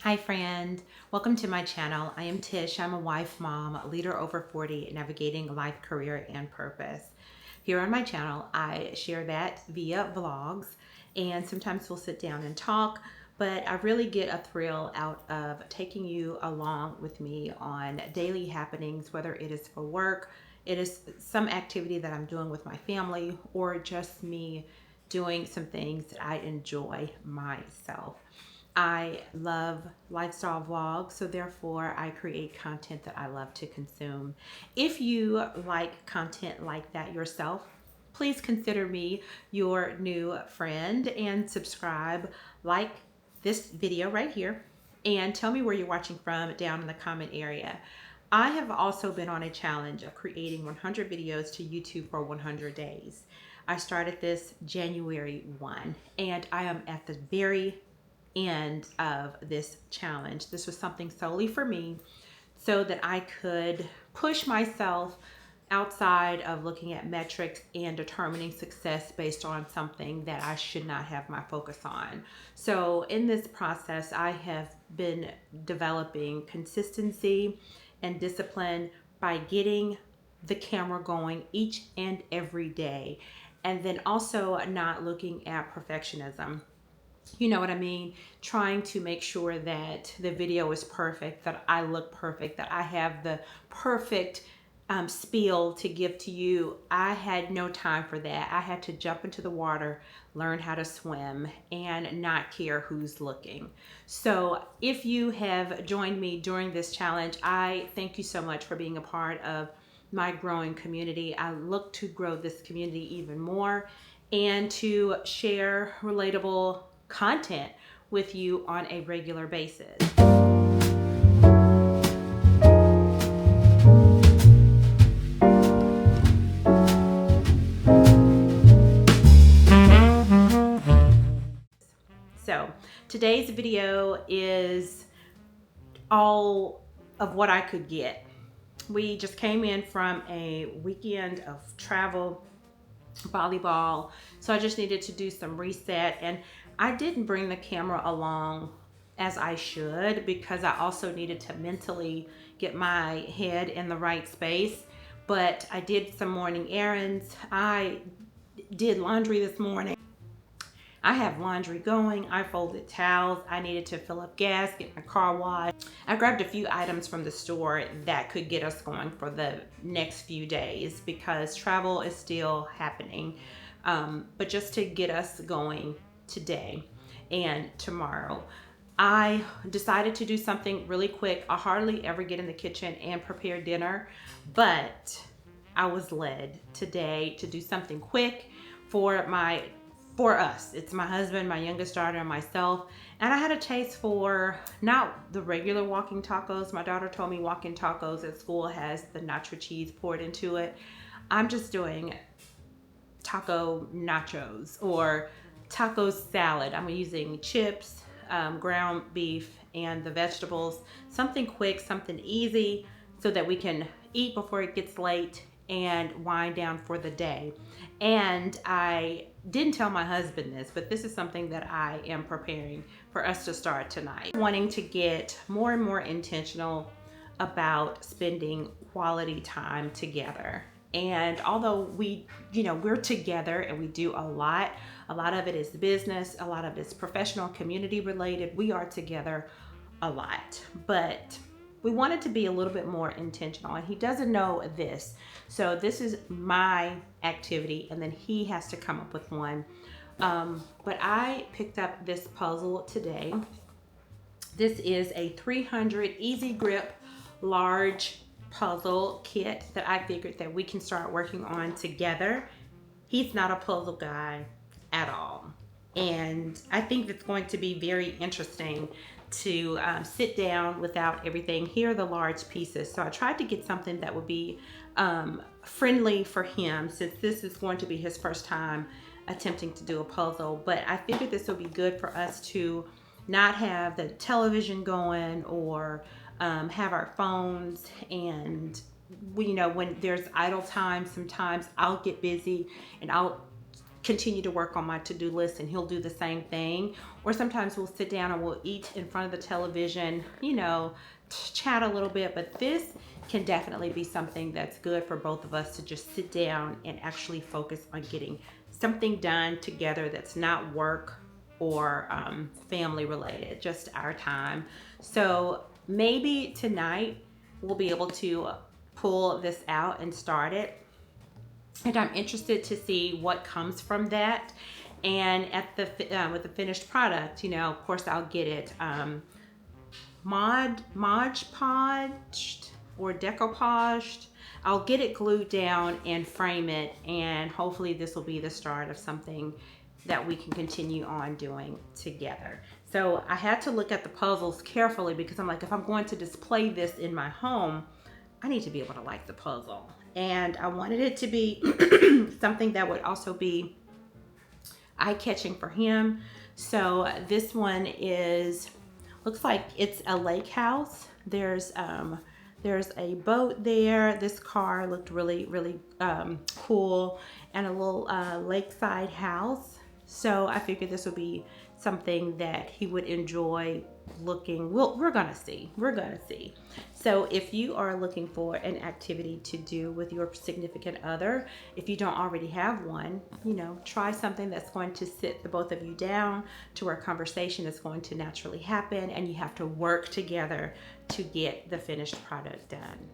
Hi friend, welcome to my channel. I am Tish. I'm a wife, mom, leader over 40, navigating life, career, and purpose. Here on my channel, I share that via vlogs, and sometimes we'll sit down and talk, but I really get a thrill out of taking you along with me on daily happenings, whether it is for work, it is some activity that I'm doing with my family, or just me doing some things that I enjoy myself. I love lifestyle vlogs, so therefore I create content that I love to consume. If you like content like that yourself, please consider me your new friend and subscribe, like this video right here, and tell me where you're watching from down in the comment area. I have also been on a challenge of creating 100 videos to YouTube for 100 days. I started this January 1, and I am at the very end of this challenge. This was something solely for me so that I could push myself outside of looking at metrics and determining success based on something that I should not have my focus on. So in this process, I have been developing consistency and discipline by getting the camera going each and every day, and then also not looking at perfectionism. You know what I mean? Trying to make sure that the video is perfect, that I look perfect, that I have the perfect spiel to give to you. I had no time for that. I had to jump into the water, learn how to swim, and not care who's looking. So if you have joined me during this challenge, I thank you so much for being a part of my growing community. I look to grow this community even more and to share relatable content with you on a regular basis. So today's video is all of what I could get. We just came in from a weekend of travel, volleyball, so I just needed to do some reset, and I didn't bring the camera along as I should because I also needed to mentally get my head in the right space. But I did some morning errands. I did laundry this morning. I have laundry going. I folded towels. I needed to fill up gas, get my car washed. I grabbed a few items from the store that could get us going for the next few days because travel is still happening. But just to get us going today and tomorrow, I decided to do something really quick. I hardly ever get in the kitchen and prepare dinner, but I was led today to do something quick for us. It's my husband, my youngest daughter, and myself. And I had a taste for not the regular walking tacos. My daughter told me walking tacos at school has the nacho cheese poured into it. I'm just doing taco nachos or taco salad. I'm using chips, ground beef, and the vegetables. Something quick, something easy so that we can eat before it gets late and wind down for the day. And I didn't tell my husband this, but this is something that I am preparing for us to start tonight. Wanting to get more and more intentional about spending quality time together. And although we're together and we do a lot of it is business, a lot of it is professional, community related. We are together a lot, but we wanted to be a little bit more intentional, and he doesn't know this. So this is my activity, and then he has to come up with one. But I picked up this puzzle today. This is a 300 easy grip large puzzle kit that I figured that we can start working on together. He's not a puzzle guy at all, and I think it's going to be very interesting to sit down without everything. Here are the large pieces. So I tried to get something that would be friendly for him, since this is going to be his first time attempting to do a puzzle. But I figured this would be good for us to not have the television going or have our phones. And when there's idle time, sometimes I'll get busy and I'll continue to work on my to-do list, and he'll do the same thing. Or sometimes we'll sit down and we'll eat in front of the television, you know, chat a little bit. But this can definitely be something that's good for both of us to just sit down and actually focus on getting something done together that's not work or family related, just our time. So maybe tonight we'll be able to pull this out and start it. And I'm interested to see what comes from that. And at the with the finished product, you know, of course I'll get it Mod Podged or decoupaged. I'll get it glued down and frame it, and hopefully this will be the start of something that we can continue on doing together. So I had to look at the puzzles carefully, because I'm like, if I'm going to display this in my home, I need to be able to like the puzzle. And I wanted it to be something that would also be eye-catching for him. So this one looks like it's a lake house. There's a boat there. This car looked really, really cool, and a little lakeside house. So I figured this would be something that he would enjoy looking. Well, we're gonna see. So if you are looking for an activity to do with your significant other, if you don't already have one, you know, try something that's going to sit the both of you down to where conversation is going to naturally happen, and you have to work together to get the finished product done.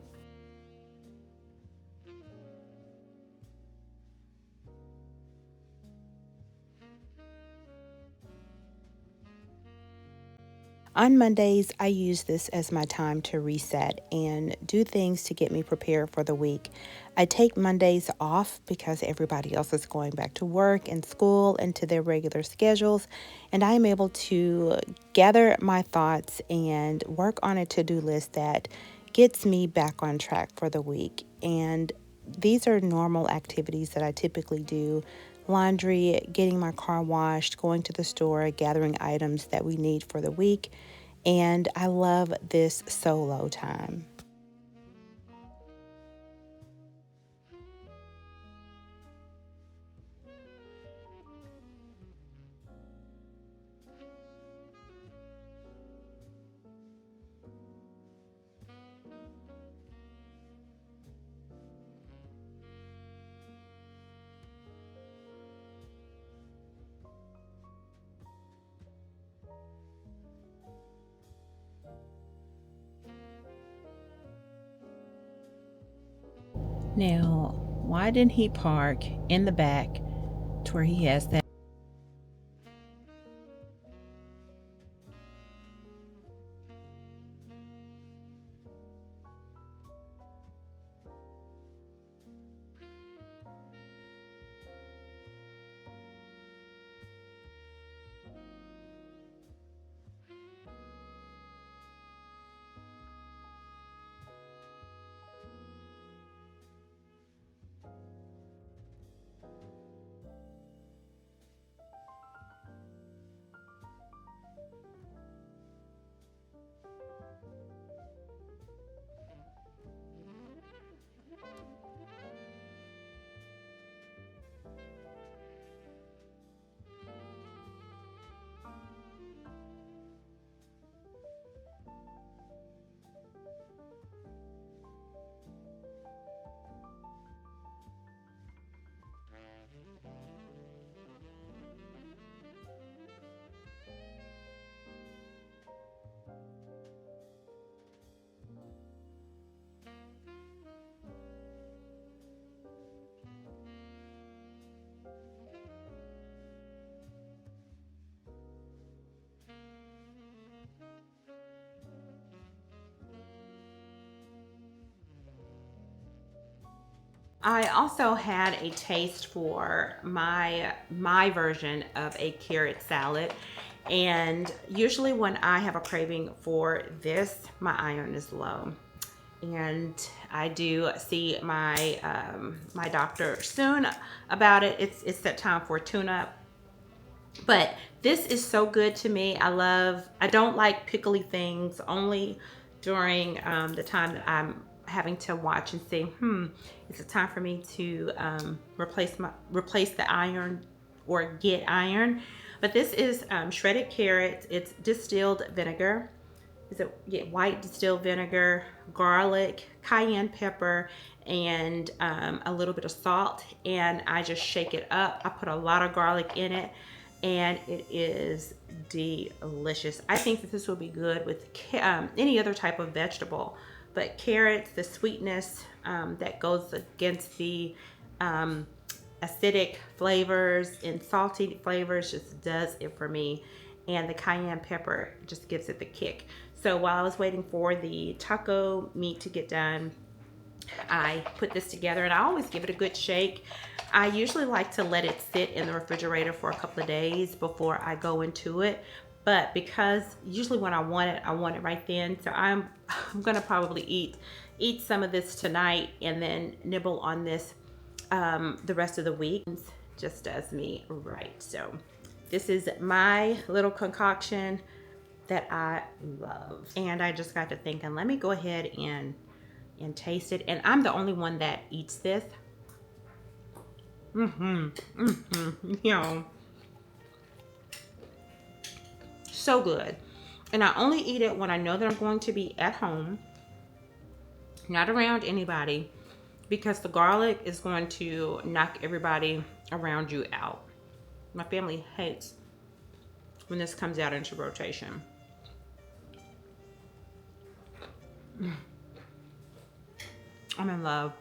On Mondays, I use this as my time to reset and do things to get me prepared for the week. I take Mondays off because everybody else is going back to work and school and to their regular schedules, and I am able to gather my thoughts and work on a to-do list that gets me back on track for the week. And these are normal activities that I typically do: laundry, getting my car washed, going to the store, gathering items that we need for the week. And I love this solo time. Now, why didn't he park in the back to where he has that? I also had a taste for my version of a carrot salad, and usually when I have a craving for this, my iron is low, and I do see my my doctor soon about it. It's that time for a tune-up. But this is so good to me. I don't like pickly things, only during the time that I'm having to watch and say, it's a time for me to replace the iron or get iron. But this is shredded carrots. It's distilled vinegar. Is it, yeah, white distilled vinegar, garlic, cayenne pepper, and a little bit of salt. And I just shake it up. I put a lot of garlic in it, and it is delicious. I think that this will be good with any other type of vegetable, but carrots, the sweetness that goes against the acidic flavors and salty flavors just does it for me. And the cayenne pepper just gives it the kick. So while I was waiting for the taco meat to get done, I put this together, and I always give it a good shake. I usually like to let it sit in the refrigerator for a couple of days before I go into it. But because usually when I want it right then. So I'm gonna probably eat some of this tonight and then nibble on this the rest of the week. Just does me right. So this is my little concoction that I love. And I just got to thinking, let me go ahead and taste it. And I'm the only one that eats this. You know, so good. And I only eat it when I know that I'm going to be at home, not around anybody, because the garlic is going to knock everybody around you out. My family hates when this comes out into rotation. I'm in love.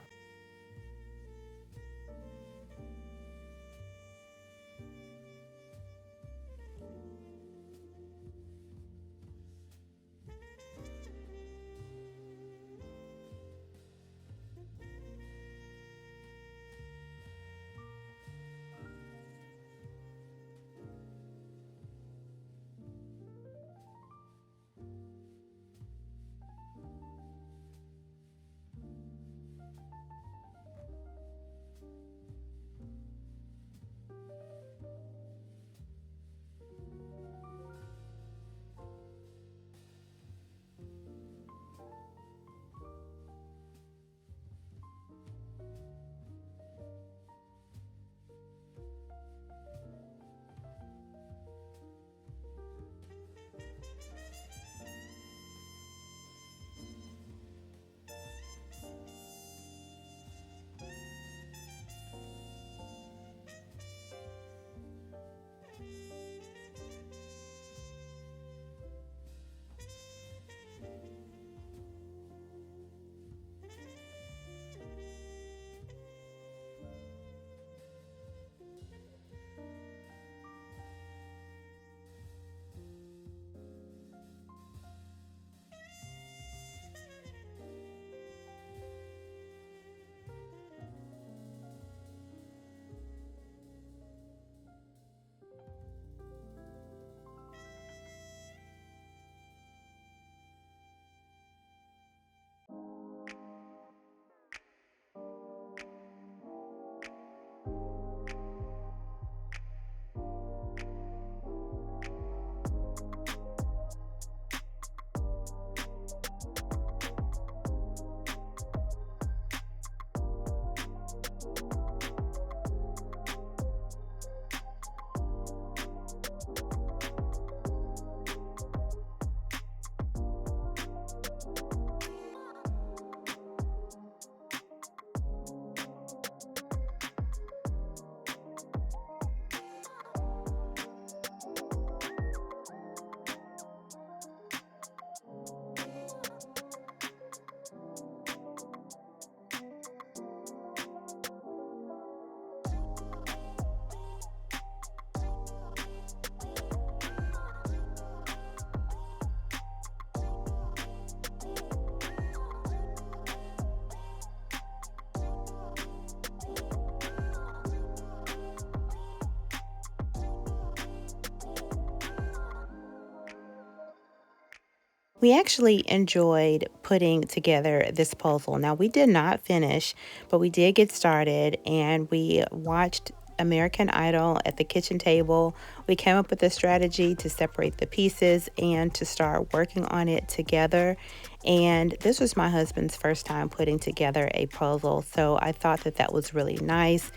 We actually enjoyed putting together this puzzle. Now, we did not finish, but we did get started, and we watched American Idol at the kitchen table. We came up with a strategy to separate the pieces and to start working on it together. And this was my husband's first time putting together a puzzle, so I thought that that was really nice.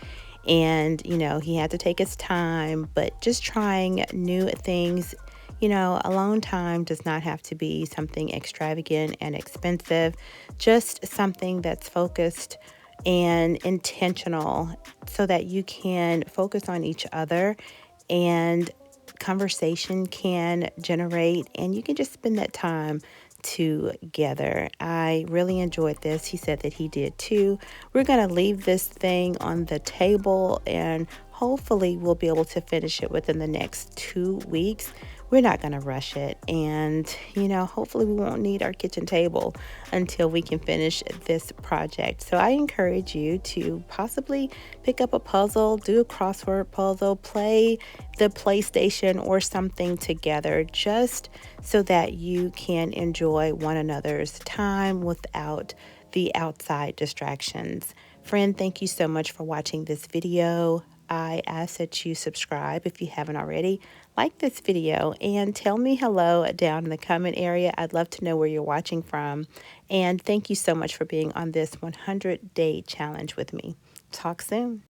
And, he had to take his time, but just trying new things. Alone time does not have to be something extravagant and expensive, just something that's focused and intentional so that you can focus on each other and conversation can generate and you can just spend that time together. I really enjoyed this. He said that he did too. We're going to leave this thing on the table and hopefully we'll be able to finish it within the next 2 weeks. We're not going to rush it. And, hopefully we won't need our kitchen table until we can finish this project. So I encourage you to possibly pick up a puzzle, do a crossword puzzle, play the PlayStation or something together just so that you can enjoy one another's time without the outside distractions. Friend, thank you so much for watching this video. I ask that you subscribe if you haven't already. Like this video and tell me hello down in the comment area. I'd love to know where you're watching from. And thank you so much for being on this 100-day challenge with me. Talk soon.